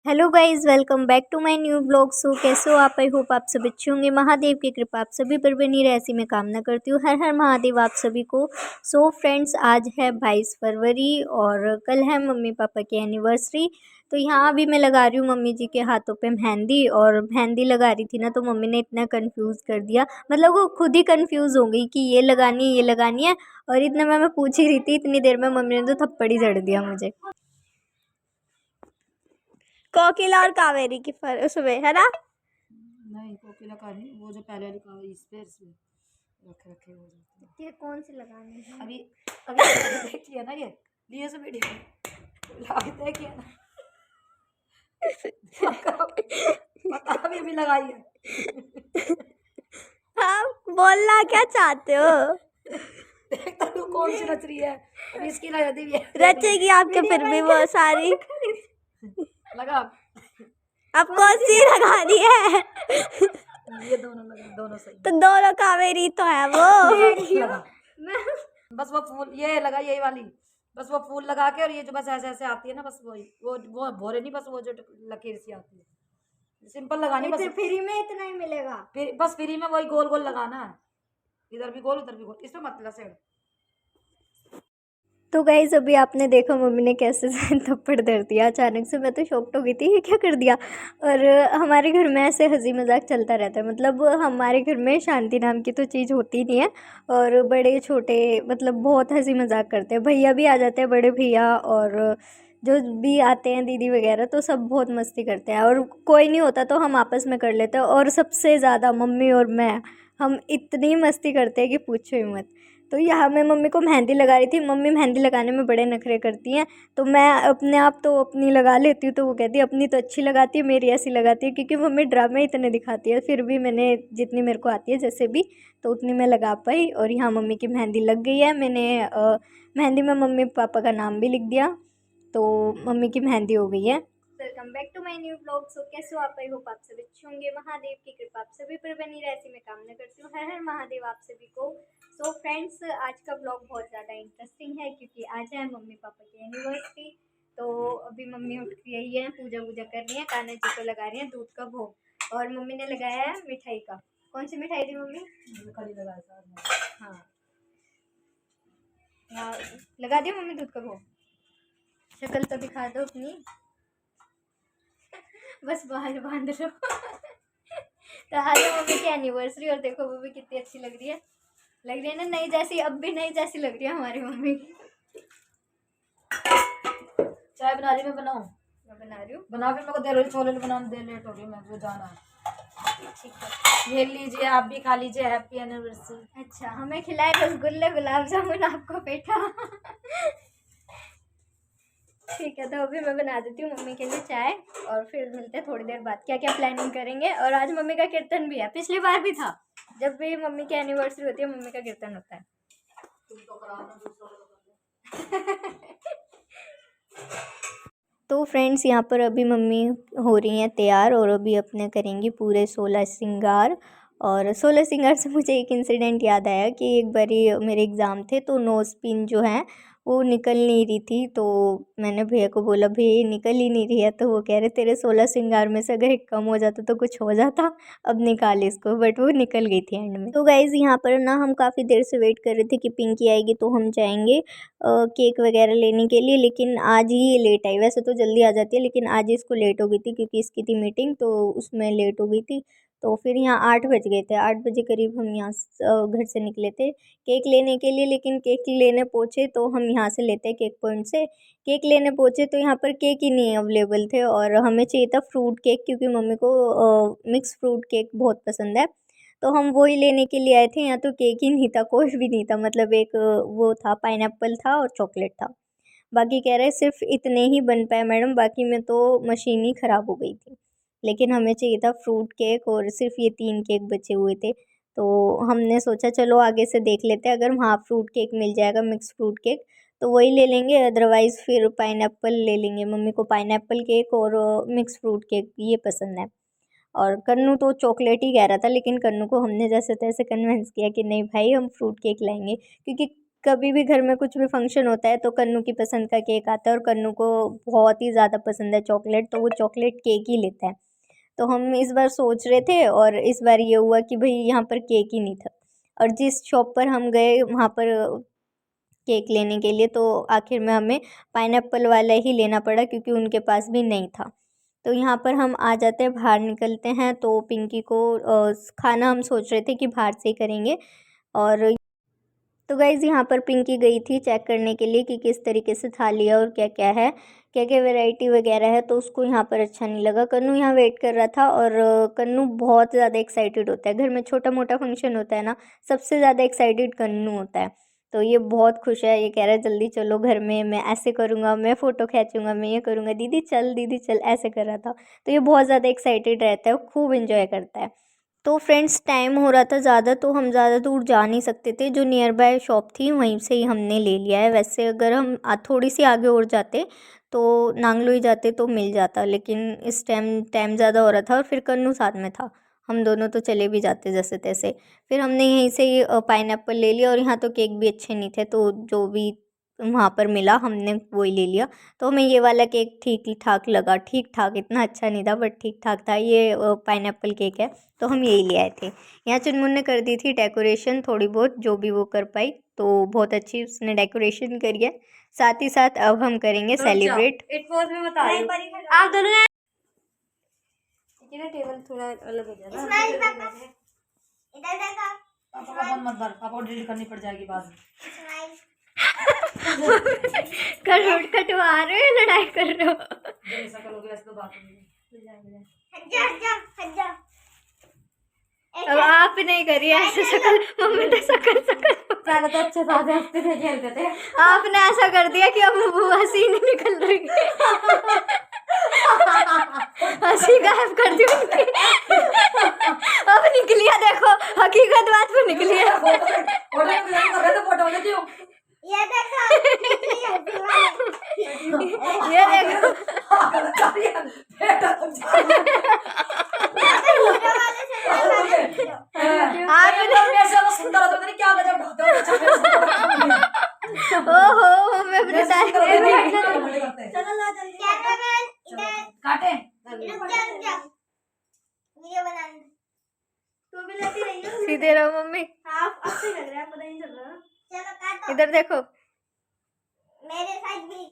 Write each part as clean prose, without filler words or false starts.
Hello guys, welcome back to my new blog. So कैसे हो आप? आई होप आप सब अच्छे होंगे। महादेव की कृपा आप सभी पर बनी रहे, ऐसी मैं कामना करती हूँ। हर हर महादेव आप सभी को। सो फ्रेंड्स, आज है 22 फरवरी और कल है मम्मी पापा की एनिवर्सरी। तो यहाँ अभी मैं लगा रही हूँ मम्मी जी के हाथों पे मेहंदी। और मेहंदी लगा रही थी ना, तो मम्मी ने इतना कंफ्यूज कर दिया, मतलब वो खुद ही कंफ्यूज हो गई कि ये लगानी है। और इतना मैं पूछ ही रही थी, इतनी देर में मम्मी ने तो थप्पड़ ही जड़ दिया मुझे। कोकिला और कावेरी की उसमें है ना। नहीं, कोकिला का नहीं, वो जो पहले वाली का इस पे इसमें रखे रखे हो जाते हैं। ये कौन सी लगानी है? अभी अभी देख लिया ना, ये लिए से वीडियो लागते हैं क्या ना। पता अभी लगाई है। हाँ, बोलना क्या चाहते हो? देखता तू कौन सी रच रही है। अभी इसकी लगा दी है, रचेगी आपके फिर भी वो सारी। लगा अब कौन सी लगानी है? ये दोनों लगा, दोनों सही तो दोनों कावेरी तो है वो। लगा। बस वो फूल ये लगा, यही वाली। बस वो फूल लगा के, और ये जो बस ऐसे ऐसे आती है ना, बस वही वो भोरे नहीं, बस वो जो लकीर सी आती है, सिंपल लगानी बस। फ्री में इतना ही मिलेगा? फिर बस फ्री में वही गोल गोल लगाना है, इधर भी गोल उधर भी गोल, इसमें मतलब से। तो गाइस, अभी आपने देखा मम्मी ने कैसे थप्पड़ धर दिया अचानक से। मैं तो शॉक्ड हो गई थी, ये क्या कर दिया। और हमारे घर में ऐसे हंसी मजाक चलता रहता है, मतलब हमारे घर में शांति नाम की तो चीज़ होती नहीं है। और बड़े छोटे मतलब बहुत हंसी मजाक करते हैं। भैया भी आ जाते हैं, बड़े भैया, और जो भी आते हैं दीदी वगैरह, तो सब बहुत मस्ती करते हैं। और कोई नहीं होता तो हम आपस में कर लेते हैं, और सबसे ज़्यादा मम्मी और मैं, हम इतनी मस्ती करते हैं कि पूछो ही मत। तो यहाँ मैं मम्मी को मेहंदी लगा रही थी। मम्मी मेहंदी लगाने में बड़े नखरे करती हैं, तो मैं अपने आप तो अपनी लगा लेती हूँ। तो वो कहती है अपनी तो अच्छी लगाती है, मेरी ऐसी लगाती है, क्योंकि मम्मी ड्रामे इतने दिखाती है। फिर भी मैंने जितनी मेरे को आती है जैसे भी, तो उतनी मैं लगा पाई। और यहाँ मम्मी की मेहंदी लग गई है। मैंने मेहंदी में मम्मी पापा का नाम भी लिख दिया, तो मम्मी की मेहंदी हो गई है। Welcome back to my new blog. So कैसे हो आप? आई होप आप सभी अच्छे होंगे। महादेव की कृपा आप सभी पर बनी रहे, ऐसी मैं कामना करती हूँ। हर हर महादेव आप सभी को। सो फ्रेंड्स, आज का ब्लॉग बहुत ज़्यादा इंटरेस्टिंग है, क्योंकि आज है मम्मी पापा की एनिवर्सरी। तो अभी मम्मी उठ गई है, पूजा वूजा कर रही है, कान्हा जी को लगा रही है दूध का भोग। और मम्मी ने लगाया है मिठाई का। कौन सी मिठाई थी मम्मी? कल लगाया था। हाँ, हाँ, लगा दिया मम्मी दूध का भोग। शक्ल तो दिखा दो अपनी, बस बाहर बांध लो। तो आज है मम्मी की एनिवर्सरी, और देखो मम्मी कितनी अच्छी लग रही है ना, नई जैसी। अब भी नई जैसी लग रही है हमारी मम्मी। चाय बना रही, मैं बनाऊं? मैं बना रही हूँ। बना, फिर मेरे को देर छोले बनाने दे, लेट हो गई, मैं तो जाना है। ठीक है, ये लीजिए, आप भी खा लीजिए, हैप्पी एनिवर्सरी। अच्छा, हमें खिलाए रसगुल्ले गुलाब जामुन, आपको पेठा। ठीक है, तो अभी मैं बना देती हूँ मम्मी के लिए चाय, और फिर मिलते हैं थोड़ी देर बाद, क्या क्या प्लानिंग करेंगे। और आज मम्मी का कीर्तन भी है, पिछली बार भी था। जब भी मम्मी की एनिवर्सरी होती है, मम्मी का कीर्तन होता है। तो फ्रेंड्स, यहाँ पर अभी मम्मी हो रही हैं तैयार, और अभी अपने करेंगी पूरे 16 श्रृंगार। और 16 श्रृंगार से मुझे एक इंसिडेंट याद आया कि एक बारी मेरे एग्ज़ाम थे, तो नोज़ पिन जो है वो निकल नहीं रही थी। तो मैंने भैया को बोला, भैया ये निकल ही नहीं रही है। तो वो कह रहे तेरे 16 श्रृंगार में से अगर एक कम हो जाता तो कुछ हो जाता, अब निकाल इसको। बट वो निकल गई थी एंड में। तो गाइज़, यहाँ पर ना हम काफ़ी देर से वेट कर रहे थे कि पिंकी आएगी तो हम जाएंगे केक वगैरह लेने के लिए। लेकिन आज ही ये लेट आई, वैसे तो जल्दी आ जाती है, लेकिन आज इसको लेट हो गई थी क्योंकि इसकी थी मीटिंग, तो उसमें लेट हो गई थी। तो फिर यहाँ 8 बज गए थे, 8 बजे करीब हम यहाँ घर से निकले थे केक लेने के लिए। लेकिन केक लेने पहुँचे तो हम यहाँ से लेते हैं केक पॉइंट से। केक लेने पहुँचे तो यहाँ पर केक ही नहीं अवेलेबल थे, और हमें चाहिए था फ्रूट केक, क्योंकि मम्मी को मिक्स फ्रूट केक बहुत पसंद है। तो हम वो ही लेने के लिए आए थे। यहाँ तो केक ही नहीं था, कुछ भी नहीं था, मतलब एक वो था, पाइनएप्पल था और चॉकलेट था। बाकी कह रहे सिर्फ इतने ही बन पाए मैडम, बाकी में तो मशीन ही ख़राब हो गई थी। लेकिन हमें चाहिए था फ्रूट केक, और सिर्फ ये 3 केक बचे हुए थे। तो हमने सोचा चलो आगे से देख लेते हैं, अगर वहाँ फ्रूट केक मिल जाएगा, मिक्स फ्रूट केक, तो वही ले लेंगे। अदरवाइज़ फिर पाइनएप्पल ले लेंगे। मम्मी को पाइनएप्पल केक और मिक्स फ्रूट केक ये पसंद है। और कन्नू तो चॉकलेट ही कह रहा था, लेकिन कन्नू को हमने जैसे तैसे कन्विंस किया कि नहीं भाई, हम फ्रूट केक लाएंगे, क्योंकि कभी भी घर में कुछ भी फंक्शन होता है तो कन्नू की पसंद का केक आता है और कन्नू को बहुत ही ज़्यादा पसंद है चॉकलेट, तो वो चॉकलेट केक ही लेता है। तो हम इस बार सोच रहे थे और इस बार ये हुआ कि भाई यहाँ पर केक ही नहीं था, और जिस शॉप पर हम गए वहाँ पर केक लेने के लिए तो आखिर में हमें पाइनएप्पल वाला ही लेना पड़ा क्योंकि उनके पास भी नहीं था। तो यहाँ पर हम आ जाते हैं, बाहर निकलते हैं, तो पिंकी को खाना हम सोच रहे थे कि बाहर से ही करेंगे। और तो गाइज़ यहाँ पर पिंकी गई थी चेक करने के लिए कि किस तरीके से थाली है और क्या क्या है, क्या क्या वैरायटी वगैरह है, तो उसको यहाँ पर अच्छा नहीं लगा। कन्नू यहाँ वेट कर रहा था और कन्नू बहुत ज़्यादा एक्साइटेड होता है, घर में छोटा मोटा फंक्शन होता है ना, सबसे ज़्यादा एक्साइटेड कन्नू होता है। तो ये बहुत खुश है, ये कह रहा है जल्दी चलो घर में, मैं ऐसे करूँगा, मैं फ़ोटो खींचूंगा, मैं ये करूँगा, दीदी चल दीदी चल, ऐसे कर रहा था। तो ये बहुत ज़्यादा एक्साइटेड रहता है, खूब इन्जॉय करता है। तो फ्रेंड्स टाइम हो रहा था ज़्यादा, तो हम ज़्यादा दूर जा नहीं सकते थे, जो नियर बाय शॉप थी वहीं से ही हमने ले लिया है। वैसे अगर हम थोड़ी सी आगे और जाते तो नांगलोई जाते तो मिल जाता, लेकिन इस टाइम टाइम ज़्यादा हो रहा था और फिर कन्नू साथ में था, हम दोनों तो चले भी जाते जैसे तैसे। फिर हमने यहीं से ही पाइनएप्पल ले लिया और यहाँ तो केक भी अच्छे नहीं थे, तो जो भी वहाँ पर मिला हमने वही ले लिया। तो हमें ये वाला केक ठीक ठाक लगा, ठीक ठाक, इतना अच्छा नहीं था बट ठीक ठाक था। ये पाइनएप्पल केक है तो हम यही ले आए थे। यहाँ चुनमुन ने कर दी थी डेकोरेशन थोड़ी बहुत, जो भी वो कर पाई, तो बहुत अच्छी उसने डेकोरेशन करी है। साथ ही साथ अब हम करेंगे सेलिब्रेट। एक फोर्थ में बता रही हूँ आप दोनों ने टेबल थोड़ा अलग हो जाएगा। इधर देखो, पापा का फोन मत भर, पापा को डिलीट करनी पड़ जाएगी बाद में। करोड़ कटवा रहे हो, लड़ाई कर रहे हो। जैसा करोगे वैसे तो बात होगी। अब आप नहीं करिए ऐसे, शकल मम्मी तो शकल पहले तो अच्छे साथ हंसते थे, खेलते थे। आपने ऐसा कर दिया कि अब वो हंसी नहीं निकल रही हंसी गायब कर दी उनकी अब निकली है, देखो हकीकत बात पे निकली है। फोटो ये देखो सुंदर होता है, क्या गजब ढाते हो। ओहो मैं अपने काटे सीधे रहो मम्मी, इधर देखो मेरे साइड भी।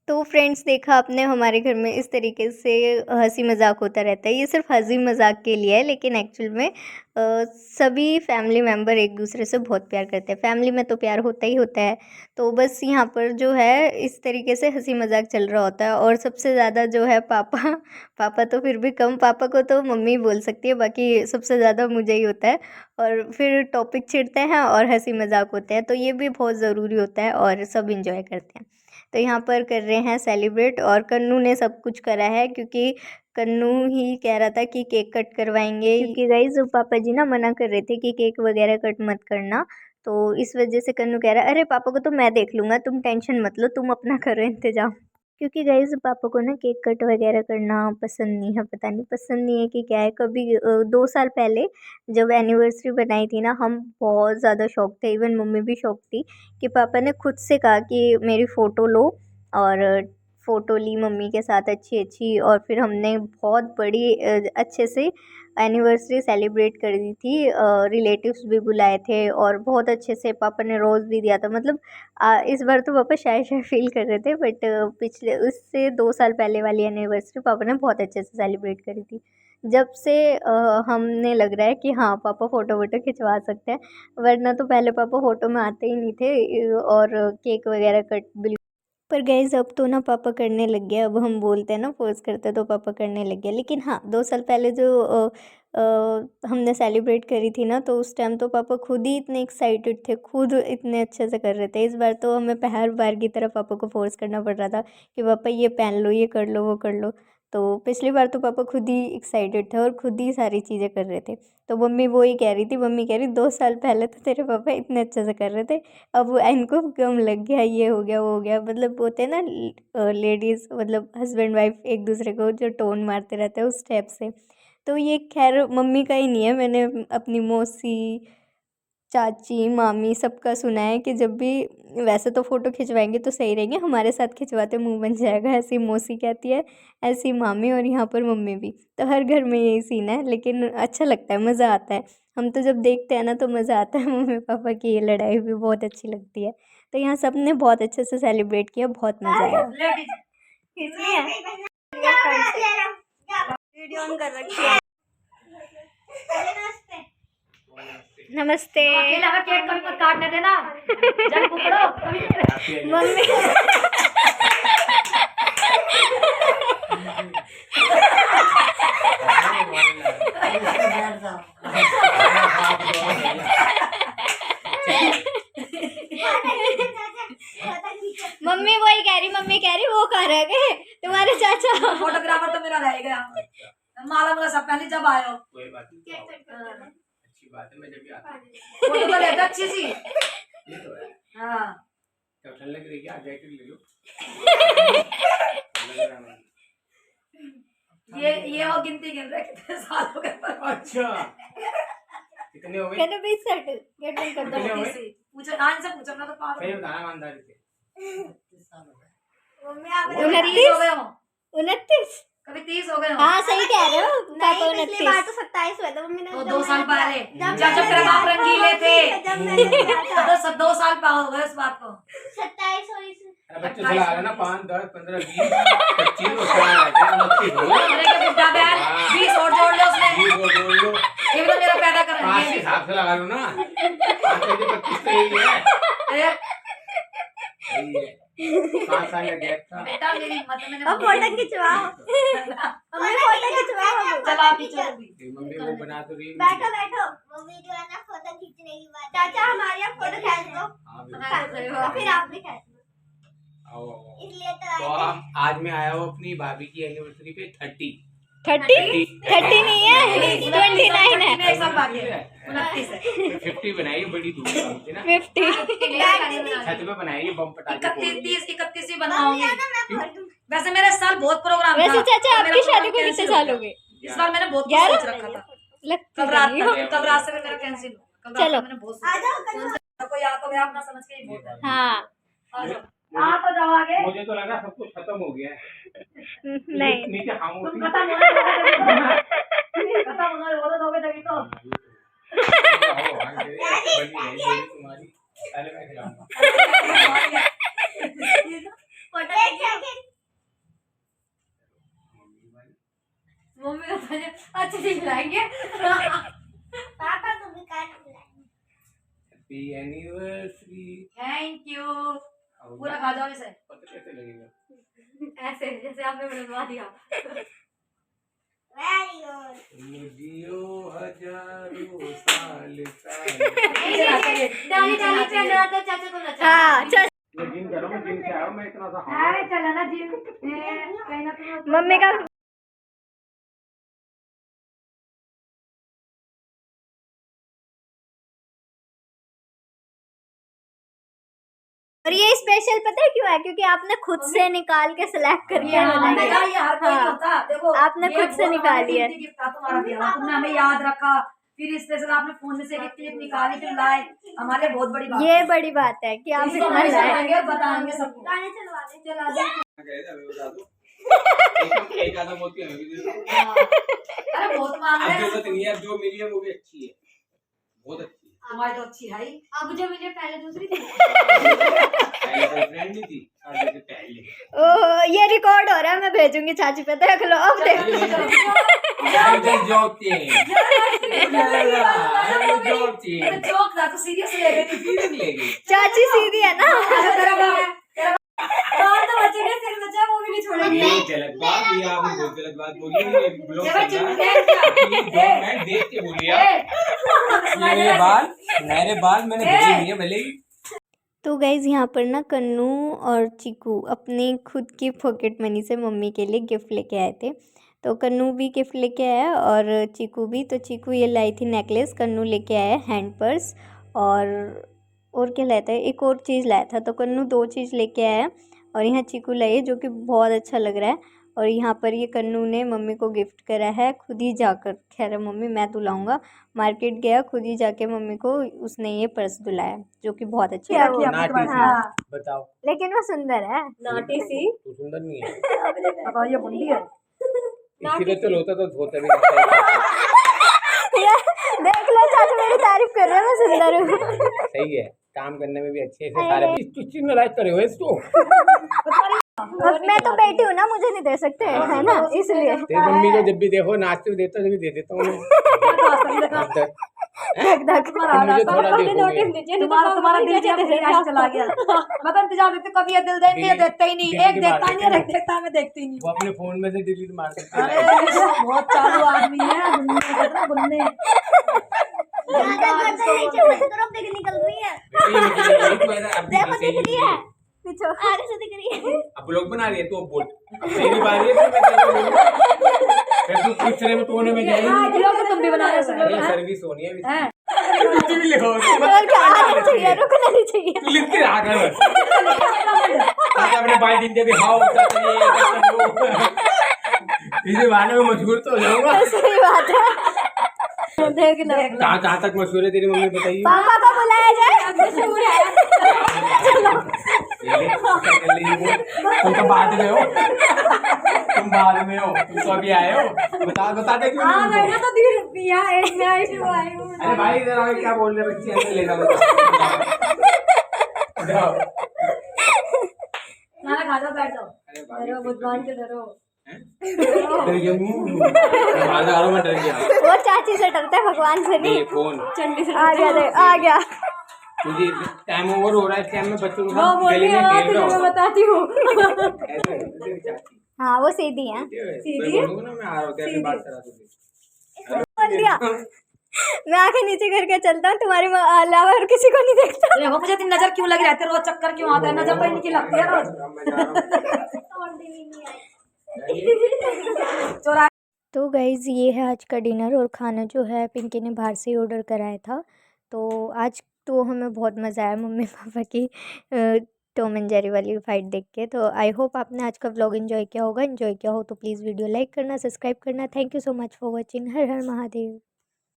तो फ्रेंड्स देखा आपने, हमारे घर में इस तरीके से हंसी मजाक होता रहता है। ये सिर्फ हंसी मजाक के लिए है, लेकिन एक्चुअल में सभी फैमिली मेम्बर एक दूसरे से बहुत प्यार करते हैं। फैमिली में तो प्यार होता ही होता है, तो बस यहाँ पर जो है इस तरीके से हंसी मजाक चल रहा होता है। और सबसे ज़्यादा जो है पापा पापा तो फिर भी कम, पापा को तो मम्मी बोल सकती है, बाकी सबसे ज़्यादा मुझे ही होता है। और फिर टॉपिक छिड़ते हैं और हंसी मजाक होते हैं, तो ये भी बहुत ज़रूरी होता है और सब इंजॉय करते हैं। तो यहाँ पर कर रहे हैं सेलिब्रेट, और कन्नू ने सब कुछ करा है क्योंकि कन्नू ही कह रहा था कि केक कट करवाएंगे, क्योंकि गाइस पापा जी ना मना कर रहे थे कि केक वगैरह कट मत करना। तो इस वजह से कन्नू कह रहा है अरे पापा को तो मैं देख लूँगा, तुम टेंशन मत लो, तुम अपना करो इंतजाम। क्योंकि गाइस पापा को ना केक कट वगैरह करना पसंद नहीं है, पता नहीं पसंद नहीं है कि क्या है। कभी 2 साल पहले जब एनिवर्सरी बनाई थी ना, हम बहुत ज़्यादा शौक थे, इवन मम्मी भी शौक थी कि पापा ने खुद से कहा कि मेरी फ़ोटो लो, और फ़ोटो ली मम्मी के साथ अच्छी अच्छी, और फिर हमने बहुत बड़ी अच्छे से एनिवर्सरी सेलिब्रेट कर दी थी। रिलेटिव्स भी बुलाए थे और बहुत अच्छे से पापा ने रोज़ भी दिया था। मतलब इस बार तो पापा शाय शाय फील कर रहे थे, बट पिछले उससे 2 साल पहले वाली एनिवर्सरी पापा ने बहुत अच्छे से सेलिब्रेट करी थी। जब से हमने लग रहा है कि हाँ पापा फ़ोटो वोटो खिंचवा सकते हैं, वरना तो पहले पापा फ़ोटो में आते ही नहीं थे। और केक वगैरह कट बिल्कुल, पर गाइज़ अब तो ना पापा करने लग गया। अब हम बोलते हैं ना, फोर्स करते हैं, तो पापा करने लग गया। लेकिन हाँ 2 साल पहले जो हमने सेलिब्रेट करी थी ना, तो उस टाइम तो पापा खुद ही इतने एक्साइटेड थे, खुद इतने अच्छे से कर रहे थे। इस बार तो हमें हर बार की तरह पापा को फोर्स करना पड़ रहा था कि पापा ये पहन लो, ये कर लो, वो कर लो। तो पिछली बार तो पापा खुद ही एक्साइटेड थे और खुद ही सारी चीज़ें कर रहे थे। तो मम्मी वो ही कह रही थी, मम्मी कह रही 2 साल पहले तो तेरे पापा इतने अच्छे से कर रहे थे, अब इनको कम लग गया, ये हो गया, वो हो गया। मतलब होते हैं ना लेडीज़, मतलब हस्बैंड वाइफ एक दूसरे को जो टोन मारते रहते हैं उस टाइप से। तो ये खैर मम्मी का ही नहीं है, मैंने अपनी मौसी चाची मामी सबका सुना है कि जब भी वैसे तो फ़ोटो खिंचवाएंगे तो सही रहेंगे, हमारे साथ खिंचवाते मुंह बन जाएगा, ऐसी मौसी कहती है, ऐसी मामी और यहाँ पर मम्मी भी। तो हर घर में यही सीन है, लेकिन अच्छा लगता है, मज़ा आता है। हम तो जब देखते हैं ना तो मज़ा आता है। मम्मी पापा की ये लड़ाई भी बहुत अच्छी लगती है। तो यहाँ सब ने बहुत अच्छे से सेलिब्रेट किया, बहुत मज़ा आया। वीडियो ऑन कर रखी है। नमस्ते। अकेला का केक कभी मत काटने देना, जब पकड़ो मम्मी मम्मी वही कह रही, मम्मी कह रही वो कह रहे हैं तुम्हारे चाचा। फोटोग्राफर तो मेरा रह गया, माला वाला सब पहले जब आयो। कोई बात नहीं, अच्छी बात है, मैं जब भी आता हूँ फोटो तो लेता अच्छी सी। ये तो है। हाँ तो ठंड लग रही है, आ जैकेट ले लो। ये वो गिनती गिन रहे कितने साल हो गए। अच्छा कितने हो गए? कहते 20 सेट गेट बंद कर दो। कितने हो गए? पूछो आन से पूछो ना तो पागल। सही बताना ईमानदारी से। मम्मी आप 29 हो गए हो, 29 कभी 30 हो गए हो। हाँ सही कह रहे हो पापा। 29 बार तो 27 हुआ था मम्मी ने। तो 2 साल पहले जब तेरे बाप रंगीले थे, जब मैंने किया था तो सब 2 साल पा हो गए उस बात को। 27 और इस अरे बच्चे चला रहे ना 5, 10, 15, 20, 25 और चला रहे हैं, 29 हो गए। अरे के बुड्ढा बैल 20 और जोड़ लो उसने, 20 और जोड़ लो, ये भी तो मेरा पैदा कर 5 रही के है। हिसाब से लगा लो ना, 5 से 25 तो यही है। सही है, 5 साल का गैप था। बेटा मेरी मत मैंने अब फोटो खिंचवाओ मम्मी, फोटो खिंचवाओ। चला पीछे ये मम्मी वो बना तो रही है। बैठो बैठो मम्मी जो है ना फोटो खींचने की बात। चाचा हमारे यहाँ फोटो खींच दो, हाँ, बिल्कुल। और फिर आप भी खींच लो, आओ, आओ। इसलिए तो तो हम आज मैं आया हूँ अपनी भाभी की एनिवर्सरी पे 30 नहीं है 29 है। एक साल बाकी है, 29 है। 50 बनाई है बड़ी धूमधाम से ना, 50 छत पे बनाई है बम पटाखे फोड़ के। 31 ही बनवाऊंगी। वैसे मेरे इस साल बहुत प्रोग्राम था। वैसे चाचा और आपकी मेरा शादी को प्रोग्राम कितने कैंसिल साल हो हो गया। गए? इस बार मैंने बहुत कुछ 11 सोच रखा था। लगती कल रात नहीं हो। कल रात से मेरा कैंसिल हो गया। कल रात चलो। मैंने बहुत सोचा। कोई आ तो गया अपना समझ के ही बोल रहा है। हाँ आ जाओ। आ तो जाओ आगे। मुझे तो लगा सब कुछ खत्म हो गया है। नहीं नीचे खामोशी। तुम खत्म होने दोगे तभी तो। तुम्हारी पहले मैं खिलाऊंगा। मम्मी को पहले अच्छे से खिलाएंगे। पापा को भी काट खिलाएंगे। Happy anniversary. Thank you. पूरा खा जाओ इसे। पता कैसे लगेगा? ऐसे जैसे आपने बनवा दिया। Very good. तुम जियो हजारों साल साल। डाली डाली पे अंदर आता चाचा को नचा। हाँ चल मैं जिम कर रहा हूँ, जिम से आया हूँ, मैं इतना सा अरे चला ना जिम। कहीं ना तुम मम्मी का और ये स्पेशल पता है क्यों है? क्योंकि आपने खुद से निकाल के सिलेक्ट करके ये बनाई हर है। कोई नहीं होता। देखो आपने ये खुद से बहुत हमारी निकाली है। कीमती गिफ्ट था तुम्हारा दिया हुआ। तुमने हमें याद रखा, फिर स्पेशल आपने फोन में से एक क्लिप निकाली फिर लाए, हमारे लिए बहुत बड़ी बात ये बड़ी बात है कि आप इसको इतना हम लाए। बताएंगे बताएंगे सबको। गाने चलवा दे। चला दे। बता दो। एक आधा मोती हमें भी दे दो। अरे बहुत मांग अब रहे जरूरत हैं। नहीं है, जो मिली है वो भी अच्छी है, बहुत अच्छी है। हमारी तो अच्छी है ही। अब जो मुझे पहले दूसरी थी। पहले गर्लफ्रेंड नहीं थी, शादी से पहले। ओह ये रिकॉर्ड हो रहा है, मैं भेजूंगी चाची पे, देख लो अब देख लो। Just joking. Joking. जोक था तो सीरियस ले गई। Feeling ले गई। चाची सीधी है ना। तेरा बाप तो बच्चे ने सिर बचा वो भी नहीं छोड़ेंगे। ये गलत बात, ये आपने बहुत गलत बात बोली है, ये ब्लॉक ये बच्चे करना ने है। क्या? ये जो मैं देख के बोली आप, ये मेरे बाल मैंने भेजे नहीं है भले ही। तो गाइज़ यहाँ पर ना कन्नू और चीकू अपनी खुद की पॉकेट मनी से मम्मी के लिए गिफ्ट लेके आए थे। तो कन्नू भी गिफ्ट लेके आया और चीकू भी। तो चीकू ये लाई थी नेकलेस, कन्नू लेके आया हैंड पर्स और क्या लाया था, एक और चीज़ लाया था। तो कन्नू 2 चीज़ लेके आया और यहाँ चीकू लाई है जो कि बहुत अच्छा लग रहा है। और यहाँ पर ये कन्नू ने मम्मी को गिफ्ट करा है खुद ही जाकर। कह रहा मम्मी मैं तो लाऊंगा, मार्केट गया खुद ही जाके मम्मी को उसने ये पर्स दिलाया जो कि बहुत अच्छा है। नाटी सी, हाँ। बताओ लेकिन वो सुंदर है। नाटी सी तू सुंदर नहीं है, बताओ, ये बुंदी है। इसीलिए तो होता तो धोता भी नहीं था। ये देख लो चाचा मेरी तारीफ कर रहे हैं, मैं सुंदर हूँ। सही है, काम करने में भी अच्छे से सारे चीज में लाइक करे हो इसको। अब मैं तो बेटी हूँ ना, मुझे नहीं दे सकते है ना, इसलिए। तेरी मम्मी को जब भी देखो नाचते हुए देता जब भी दे देता हूँ मुझे थोड़ा देखोगे। तुम्हारा दिल जब चला गया मतलब इंतजार देखते कभी ये दिल देते देखते ही नहीं, एक देखता नहीं है, देखता है मैं देखती नहीं। वो अपने फोन में से डिलीट मार देते अरे बहुत चालू आदमी है, बुन्ने ज्यादा गर्दन नीचे मत करो, पिक निकल रही है। देखो दिख रही है, पीछे आगे से दिख रही है। अब ब्लॉग बना रही है तो अब बोल, अब मेरी बारी है फिर मैं तेरे को बोलूं। फिर तू पिछले में कोने में जाएगी। लोग तुम भी बना रहे हो सर्विस होनी है हैं? कुछ भी लिखो, और क्या आना चाहिए, रुकना नहीं चाहिए। तू लिख के रहा कर बस। ताकि अपने भाई दिन के भी हाँ होता है इसे बहाने में मशहूर तो हो जाऊंगा। सही बात है, देख लो। कहाँ तक मशहूर है तेरी मम्मी बताइए। पापा को बुलाया जाए, मशहूर है। तुम तो बाद में हो, तुम बाद में हो, तुम तो अभी आए हो। बता दे क्यों नहीं मैंने तो दिया एक मैं आई हूँ अरे भाई इधर आओ, क्या बोल रहे बच्चे अंदर ले जाओ। खाना खा जाओ, बैठ जाओ। डरो भगवान के डरो। डर गया मैं डर गया। वो चाची से डरता है, भगवान से नहीं। फोन चंडी से आ गया आ गया। मुझे टाइम ओवर हो रहा है, टाइम में बच्चों को वो बोल रही है, मैं बताती हूँ। हाँ वो सीधी है। सीधी है ना, मैं आ रहा हूँ तेरी बात करा तुझे। बोल दिया मैं आंखें नीचे करके चलता हूँ, तुम्हारे अलावा और किसी को नहीं देखता। देखो मुझे तेरी नजर क्यों लगी रहती है, रोज चक्कर क्यों आता है, नजर तो इनकी लगती है रोज। चोरा तो गाइज़ ये है आज का डिनर, और खाना जो है पिंकी ने बाहर से ही ऑर्डर कराया था। तो आज तो हमें बहुत मज़ा आया मम्मी पापा की टॉम एंड जेरी वाली फाइट देख के। तो आई होप आपने आज का व्लॉग एंजॉय किया होगा। एंजॉय किया हो तो प्लीज़ वीडियो लाइक करना, सब्सक्राइब करना। Thank you so much for watching. Her her Mahadev.